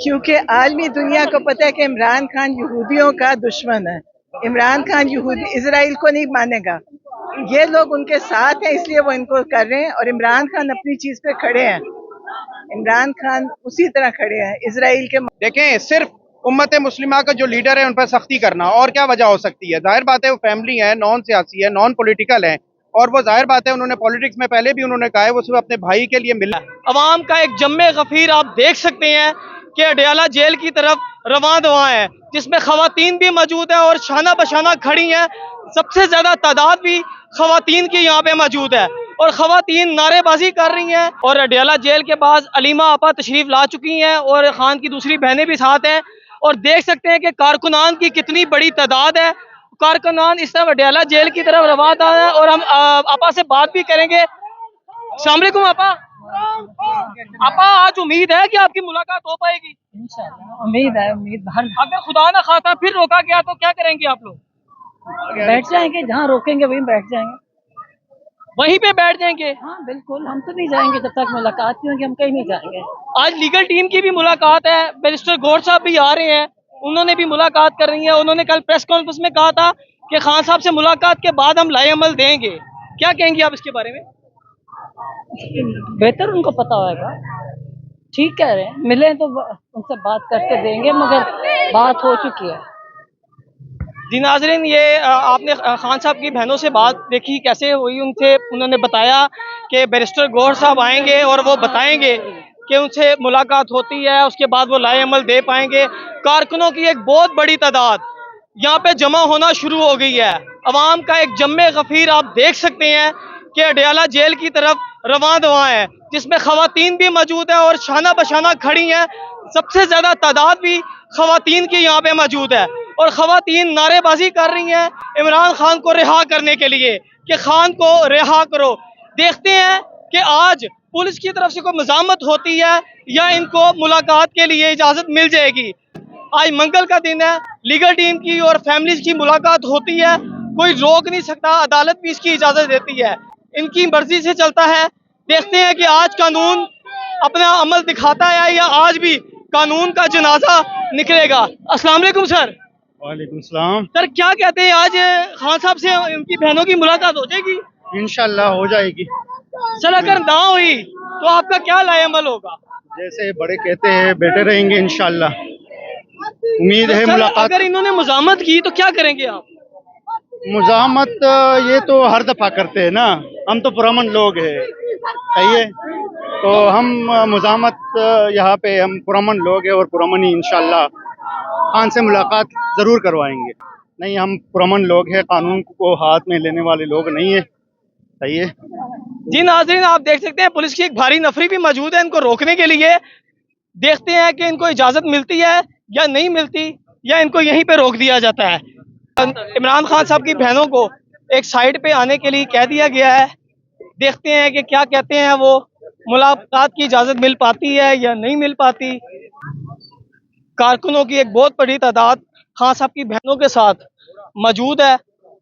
क्योंकि आलमी दुनिया को पता है कि इमरान खान यहूदियों का दुश्मन है। इमरान खान यहूदी इसराइल को नहीं मानेगा। ये लोग उनके साथ हैं, इसलिए वो इनको कर रहे हैं। और इमरान खान अपनी चीज पे खड़े हैं। इमरान खान उसी तरह खड़े हैं इसराइल के। देखें, सिर्फ उम्मत मुस्लिमा का जो लीडर है उन पर सख्ती करना, और क्या वजह हो सकती है? जाहिर बात है वो फैमिली है, नॉन सियासी है, नॉन पॉलिटिकल है, और वो जाहिर बात है उन्होंने पॉलिटिक्स में पहले भी उन्होंने कहा है वो सिर्फ अपने भाई के लिए मिला। अवाम का एक जम्मे गफीर आप देख सकते हैं कि अडयाला जेल की तरफ रवां दवा है, जिसमें खवातीन भी मौजूद है और शाना बशाना खड़ी हैं। सबसे ज्यादा तादाद भी खवातीन की यहाँ पे मौजूद है और खवातीन नारेबाजी कर रही हैं। और अडयाला जेल के पास अलीमा आपा तशरीफ ला चुकी हैं और खान की दूसरी बहनें भी साथ हैं। और देख सकते हैं कि कारकुनान की कितनी बड़ी तादाद है। कारकुनान इस तरफ अडयाला जेल की तरफ रवाना है और हम आपा से बात भी करेंगे। अस्सलाम वालेकुम आपा। आपा, आज उम्मीद है कि आपकी मुलाकात हो पाएगी? इंशाल्लाह उम्मीद है, उम्मीद हर। अगर खुदा ना खासा फिर रोका गया तो क्या करेंगे आप लोग? बैठ जाएंगे, जहाँ रोकेंगे वहीं बैठ जाएंगे। वहीं पे बैठ जाएंगे? हाँ बिल्कुल, हम तो नहीं जाएंगे जब तक मुलाकात नहीं होगी, हम कहीं नहीं जाएंगे। आज लीगल टीम की भी मुलाकात है, बैरिस्टर गौर साहब भी आ रहे हैं, उन्होंने भी मुलाकात करनी है। उन्होंने कल प्रेस कॉन्फ्रेंस में कहा था कि खान साहब से मुलाकात के बाद हम लाए अमल देंगे। क्या कहेंगे आप इसके बारे में? बेहतर उनको पता होगा। ठीक कह रहे हैं, मिले तो उनसे बात करके देंगे, मगर बात हो चुकी है। जी नाजरीन, ये आपने खान साहब की बहनों से बात देखी कैसे हुई उनसे। उन्होंने बताया कि बैरिस्टर गौर साहब आएंगे और वो बताएंगे कि उनसे मुलाकात होती है, उसके बाद वो लाए अमल दे पाएंगे। कारकुनों की एक बहुत बड़ी तादाद यहाँ पे जमा होना शुरू हो गई है। अवाम का एक जम्मे गफीर आप देख सकते हैं कि अडयाला जेल की तरफ रवां दवा है, जिसमें खवातीन भी मौजूद है और शाना बशाना खड़ी हैं। सबसे ज्यादा तादाद भी खवातीन की यहाँ पे मौजूद है और खवातीन नारेबाजी कर रही हैं इमरान खान को रिहा करने के लिए कि खान को रिहा करो। देखते हैं कि आज पुलिस की तरफ से कोई मज़ामत होती है या इनको मुलाकात के लिए इजाजत मिल जाएगी। आज मंगल का दिन है, लीगल टीम की और फैमिलीज की मुलाकात होती है, कोई रोक नहीं सकता, अदालत भी इसकी इजाजत देती है, इनकी मर्जी से चलता है। देखते हैं कि आज कानून अपना अमल दिखाता है या आज भी कानून का जनाजा निकलेगा। अस्सलाम वालेकुम सर। वालेकुम सलाम। सर, क्या कहते हैं, आज खान साहब से उनकी बहनों की मुलाकात हो जाएगी? इंशाल्लाह हो जाएगी। सर, अगर ना हुई तो आपका क्या लाएअमल होगा? जैसे बड़े कहते हैं बेटे रहेंगे इंशाल्लाह। उम्मीद है सर, मुलाकात। अगर इन्होंने मुजामत की तो क्या करेंगे आप? मुजामत ये तो हर दफा करते हैं ना, हम तो पुरअमन लोग हैं, सही है। तो हम मुजामत यहाँ पे हम पुरअमन लोग हैं और पुरअमन ही इंशाल्लाह खान से मुलाकात ज़रूर करवाएंगे। नहीं, हम पुरअमन लोग हैं, कानून को हाथ में लेने वाले लोग नहीं है, सही है। जी नाज़रीन, आप देख सकते हैं पुलिस की एक भारी नफरी भी मौजूद है इनको रोकने के लिए। देखते हैं कि इनको इजाज़त मिलती है या नहीं मिलती, या इनको यहीं पे रोक दिया जाता है। इमरान खान साहब की बहनों को एक साइड पे आने के लिए कह दिया गया है। देखते हैं कि क्या कहते हैं वो, मुलाकात की इजाज़त मिल पाती है या नहीं मिल पाती। कारकुनों की एक बहुत बड़ी तादाद खान साहब की बहनों के साथ मौजूद है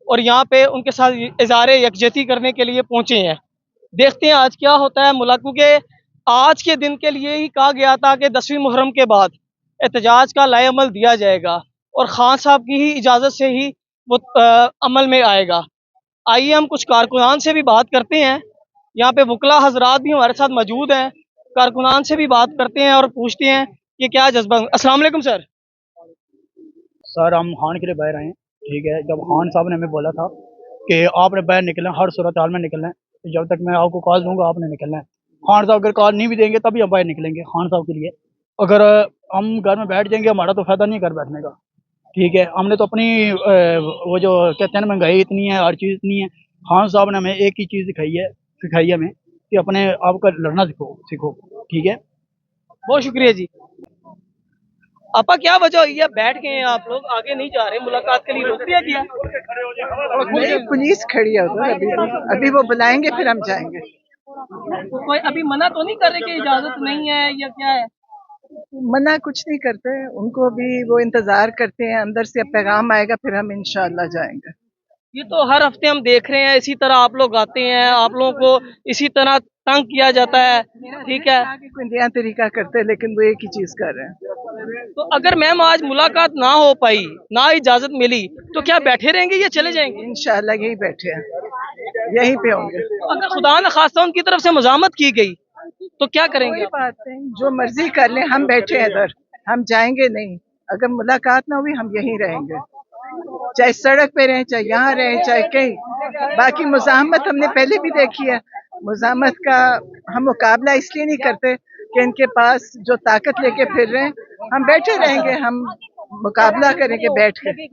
और यहाँ पे उनके साथ इज़हार यकजहती करने के लिए पहुँचे हैं। देखते हैं आज क्या होता है। मुलाक़ों के आज के दिन के लिए ही कहा गया था कि 10वीं मुहर्रम के बाद एहतजाज का लाएअमल दिया जाएगा और खान साहब की ही इजाज़त से ही वो अमल में आएगा। आइए हम कुछ कारकुनान से भी बात करते हैं। यहाँ पे वकला हजरात भी हमारे साथ मौजूद हैं, कारकुनान से भी बात करते हैं और पूछते हैं कि क्या जज्बा। अस्सलाम वालेकुम सर। सर, हम खान के लिए बाहर आए हैं, ठीक है। जब खान साहब ने हमें बोला था कि आपने बाहर निकलना है, हर सूरत हाल में निकलना है, तो जब तक मैं आपको कॉल दूंगा आपने निकलना है। खान साहब अगर कॉल नहीं भी देंगे तभी हम बाहर निकलेंगे खान साहब के लिए। अगर हम घर में बैठ जाएंगे हमारा तो फ़ायदा नहीं घर बैठने का, ठीक है। हमने तो अपनी वो जो कहते हैं ना, महंगाई इतनी है, हर चीज़ इतनी है। खान साहब ने हमें एक ही चीज़ सिखाई हमें कि अपने आप का लड़ना सीखो, ठीक है। बहुत शुक्रिया जी। आपा, क्या वजह हुई है बैठ गए हैं आप लोग, आगे नहीं जा रहे, मुलाकात के लिए रोक दिया गया? नहीं, पुलिस खड़ी है उधर। अभी वो बुलाएंगे फिर हम जाएंगे। तो कोई अभी मना तो नहीं कर रहे कि इजाजत नहीं है या क्या है? मना कुछ नहीं करते, उनको भी वो इंतजार करते हैं, अंदर से पैगाम आएगा फिर हम इंशाल्लाह जाएंगे। ये तो हर हफ्ते हम देख रहे हैं, इसी तरह आप लोग आते हैं, आप लोगों को इसी तरह तंग किया जाता है, ठीक है। कोई नया तरीका करते हैं लेकिन वो एक ही चीज कर रहे हैं। तो अगर मैम आज मुलाकात ना हो पाई, ना इजाजत मिली, तो क्या बैठे रहेंगे या चले जाएंगे? इंशाल्लाह यही बैठे हैं, यहीं पे होंगे। अगर खुदा न खास्ता उनकी तरफ से मजामत की गई तो क्या करेंगे कोई आप? बात नहीं, जो मर्जी कर लें, हम बैठे हैं इधर, हम जाएंगे नहीं। अगर मुलाकात ना हुई हम यहीं रहेंगे, चाहे सड़क पे रहें, चाहे यहाँ रहें, चाहे कहीं। बाकी मुज़ाहमत हमने पहले भी देखी है। मुज़ाहमत का हम मुकाबला इसलिए नहीं करते कि इनके पास जो ताकत लेके फिर रहे हैं, हम बैठे रहेंगे, हम मुकाबला करेंगे बैठ के।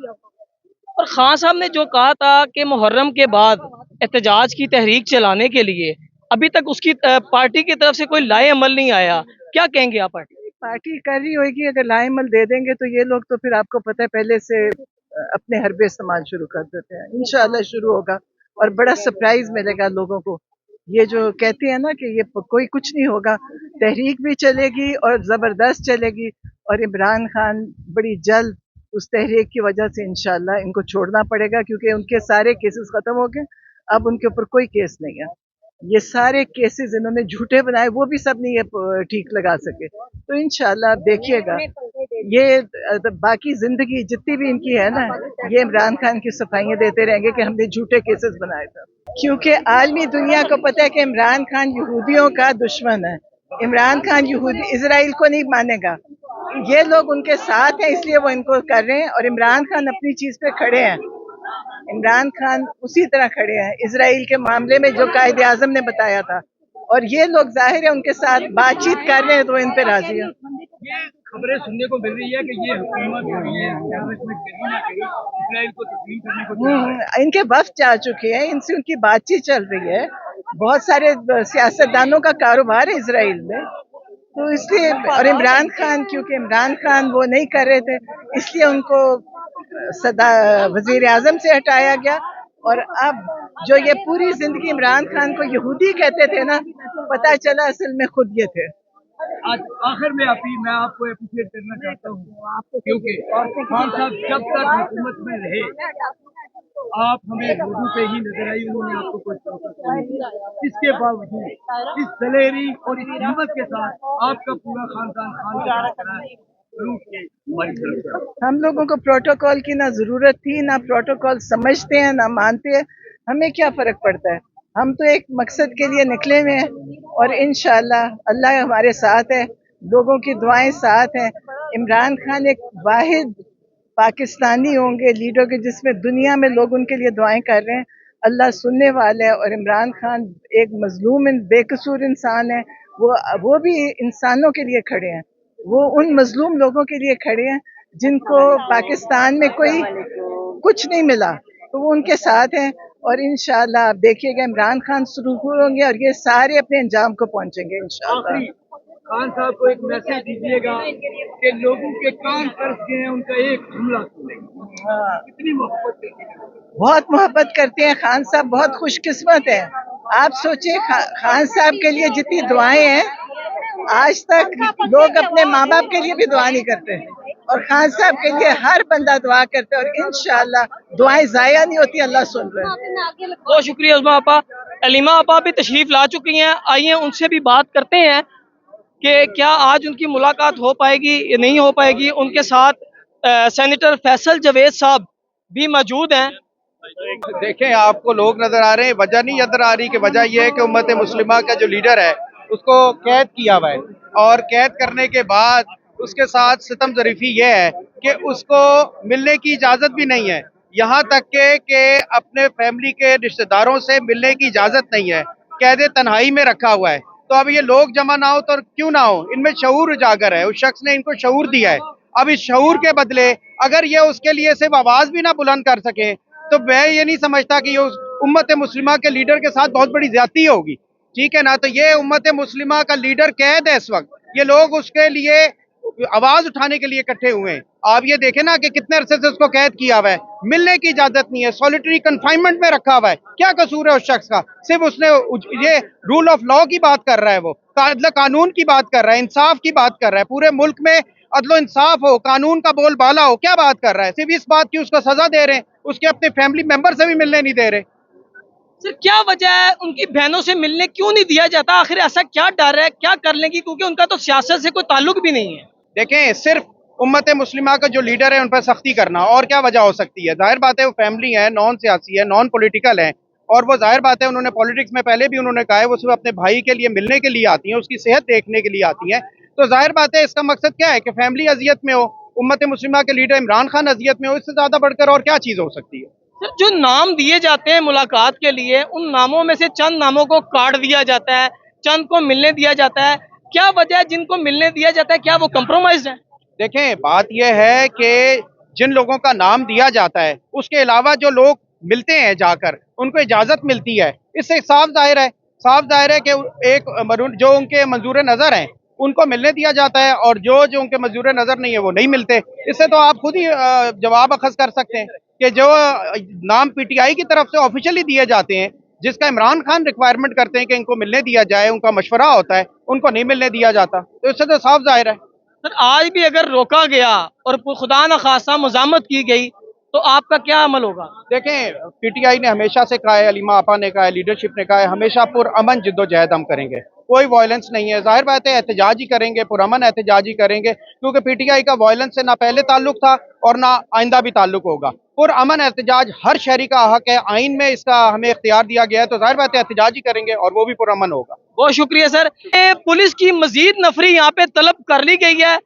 और खान साहब ने जो कहा था कि मुहर्रम के बाद एहतजाज की तहरीक चलाने के लिए, अभी तक उसकी पार्टी की तरफ से कोई लाए अमल नहीं आया, क्या कहेंगे आप? पार्टी कर रही होगी, अगर लाएमल दे देंगे तो ये लोग तो फिर आपको पता है पहले से अपने हरबे इस्तेमाल शुरू कर देते हैं। इंशाल्लाह शुरू होगा और बड़ा सरप्राइज मिलेगा लोगों को। ये जो कहते हैं ना कि ये कोई कुछ नहीं होगा, तहरीक भी चलेगी और जबरदस्त चलेगी। और इमरान खान बड़ी जल्द उस तहरीक की वजह से इंशाल्लाह इनको छोड़ना पड़ेगा, क्योंकि उनके सारे केसेस खत्म हो गए, अब उनके ऊपर कोई केस नहीं है। ये सारे केसेस इन्होंने झूठे बनाए, वो भी सब नहीं ये ठीक लगा सके। तो इंशाल्लाह आप देखिएगा, ये बाकी जिंदगी जितनी भी इनकी है ना, ये इमरान खान की सफाइयां देते रहेंगे कि हमने झूठे केसेस बनाए थे। क्योंकि आलमी दुनिया को पता है कि इमरान खान यहूदियों का दुश्मन है। इमरान खान यहूदी इसराइल को नहीं मानेगा। ये लोग उनके साथ हैं, इसलिए वो इनको कर रहे हैं। और इमरान खान अपनी चीज पे खड़े हैं, इमरान खान उसी तरह खड़े हैं इसराइल के मामले में जो कायदे आजम ने बताया था। और ये लोग जाहिर है उनके साथ बातचीत कर रहे हैं तो इन पे राजी हैं। खबरें सुनने को मिल रही है कि ये हुकूमत जो है इजराइल को तस्लीम करने को इनके वफ्द जा चुके हैं, इनसे उनकी बातचीत चल रही है। बहुत सारे सियासतदानों का कारोबार है इसराइल में, तो इसलिए। और इमरान खान, क्योंकि इमरान खान वो नहीं कर रहे थे, इसलिए उनको सदा वजीर आजम से हटाया गया। और अब जो ये पूरी जिंदगी इमरान खान को यहूदी कहते थे ना, पता चला असल में खुद ये थे। आज आखिर में मैं आपको अप्रिशिएट करना चाहता हूँ, क्योंकि खान साहब जब तक हुकूमत में रहे आप हमें उर्दू पे ही नजर आई, उन्होंने आपको कुछ इसके बावजूद इस दलेरी और इस हिम्मत के साथ आपका पूरा खानदान खान हम लोगों को प्रोटोकॉल की ना जरूरत थी, ना प्रोटोकॉल समझते हैं, ना मानते हैं। हमें क्या फर्क पड़ता है, हम तो एक मकसद के लिए निकले हुए हैं और इंशाल्लाह अल्लाह हमारे साथ है, लोगों की दुआएं साथ हैं। इमरान खान एक वाहिद पाकिस्तानी होंगे लीडर के जिसमें दुनिया में लोग उनके लिए दुआएं कर रहे हैं। अल्लाह सुनने वाला है। और इमरान खान एक मजलूम बेकसूर इंसान है, वो भी इंसानों के लिए खड़े हैं, वो उन मजलूम लोगों के लिए खड़े हैं जिनको पाकिस्तान में कोई कुछ नहीं मिला, तो वो उनके साथ हैं। और इंशाल्लाह आप देखिएगा इमरान खान सुरूर होंगे और ये सारे अपने अंजाम को पहुंचेंगे इंशाल्लाह। खान साहब को एक मैसेज दीजिएगा कि लोगों के कान तरस गए हैं, उनका एक जुमला कितनी मोहब्बत बहुत मोहब्बत करते हैं खान साहब, बहुत खुशकिस्मत है। आप सोचिए खान साहब के लिए जितनी दुआएं हैं, आज तक लोग अपने माँ बाप के लिए भी दुआ नहीं करते और खान साहब के लिए हर बंदा दुआ करता है। और इंशाल्लाह दुआएं जाया नहीं होती, अल्लाह सुन रहे हैं। बहुत शुक्रिया उस्मा आपा। अलीमा आपा भी तशरीफ ला चुकी हैं, आइए उनसे भी बात करते हैं कि क्या आज उनकी मुलाकात हो पाएगी या नहीं हो पाएगी। उनके साथ सेनेटर फैसल जवेद साहब भी मौजूद हैं। देखें, आपको लोग नजर आ रहे हैं, वजह नहीं नजर आ रही कि वजह यह है कि उम्मत मुस्लिमा का जो लीडर है उसको कैद किया हुआ है और कैद करने के बाद उसके साथ सितम ज़रीफ़ी यह है कि उसको मिलने की इजाज़त भी नहीं है, यहाँ तक के अपने फैमिली के रिश्तेदारों से मिलने की इजाज़त नहीं है, कैद तन्हाई में रखा हुआ है। तो अब ये लोग जमा ना हो तो क्यों ना हो, इनमें शऊर उजागर है, उस शख्स ने इनको शऊर दिया है। अब इस शऊर के बदले अगर ये उसके लिए सिर्फ आवाज़ भी ना बुलंद कर सके तो मैं ये नहीं समझता कि ये उस उम्मत मुस्लिमा के लीडर के साथ बहुत बड़ी ज्यादती होगी, ठीक है ना। तो ये उम्मत मुस्लिमा का लीडर कैद है इस वक्त, ये लोग उसके लिए आवाज उठाने के लिए इकट्ठे हुए हैं। आप ये देखें ना कि कितने अरसे से उसको कैद किया हुआ है, मिलने की इजाजत नहीं है, सॉलिटरी कन्फाइनमेंट में रखा हुआ है। क्या कसूर है उस शख्स का, सिर्फ उसने ये रूल ऑफ लॉ की बात कर रहा है, वो अदल कानून की बात कर रहा है, इंसाफ की बात कर रहा है, पूरे मुल्क में अदलो इंसाफ हो, कानून का बोलबाला हो, क्या बात कर रहा है। सिर्फ इस बात की उसको सजा दे रहे हैं, उसके अपने फैमिली मेंबर से भी मिलने नहीं दे रहे। सर क्या वजह है, उनकी बहनों से मिलने क्यों नहीं दिया जाता? आखिर ऐसा क्या डर है, क्या कर लेंगी? क्योंकि उनका तो सियासत से कोई ताल्लुक भी नहीं है। देखें, सिर्फ उम्मत मुस्लिमा का जो लीडर है उन पर सख्ती करना। और क्या वजह हो सकती है? जाहिर बात है वो फैमिली है, नॉन सियासी है, नॉन पॉलिटिकल है, और वो जाहिर बात है उन्होंने पॉलिटिक्स में पहले भी उन्होंने कहा है वो सिर्फ अपने भाई के लिए मिलने के लिए आती हैं, उसकी सेहत देखने के लिए आती हैं। तो जाहिर बात है इसका मकसद क्या है कि फैमिली अजियत में हो, उम्मत मुस्लिमा के लीडर इमरान खान अजियत में हो। इससे ज्यादा बढ़कर और क्या चीज हो सकती है? सर, जो नाम दिए जाते हैं मुलाकात के लिए, उन नामों में से चंद नामों को काट दिया जाता है, चंद को मिलने दिया जाता है। क्या वजह है जिनको मिलने दिया जाता है? क्या वो कंप्रोमाइज है? देखें, बात यह है कि जिन लोगों का नाम दिया जाता है उसके अलावा जो लोग मिलते हैं जाकर उनको इजाजत मिलती है। इससे साफ जाहिर है कि जो उनके मंजूर नजर हैं उनको मिलने दिया जाता है, और जो जो उनके मंजूर नजर नहीं है वो नहीं मिलते। इससे तो आप खुद ही जवाब अखज कर सकते हैं कि जो नाम पीटीआई की तरफ से ऑफिशियली दिए जाते हैं, जिसका इमरान खान रिक्वायरमेंट करते हैं कि इनको मिलने दिया जाए, उनका मशवरा होता है, उनको नहीं मिलने दिया जाता। तो इससे तो साफ जाहिर है। सर, आज भी अगर रोका गया और खुदा न खासा मुजामत की गई तो आपका क्या अमल होगा? देखें, पीटीआई ने हमेशा से कहा है, अलीमा आपा ने कहा है, लीडरशिप ने कहा है, हमेशा पुरअमन जिद्दोजहद हम करेंगे, कोई वायलेंस नहीं है। जाहिर बात है एहतजाज ही करेंगे, पुरअमन एहतजाज ही करेंगे, क्योंकि पीटीआई का वायलेंस से ना पहले ताल्लुक था और ना आइंदा भी ताल्लुक होगा। पुरअमन एहतजाज हर शहरी का हक है, आइन में इसका हमें इख्तियार दिया गया है, तो जाहिर बात है एहतजाज ही करेंगे और वो भी पुरअमन होगा। बहुत शुक्रिया सर। पुलिस की मजीद नफरी यहाँ पे तलब कर ली गई है।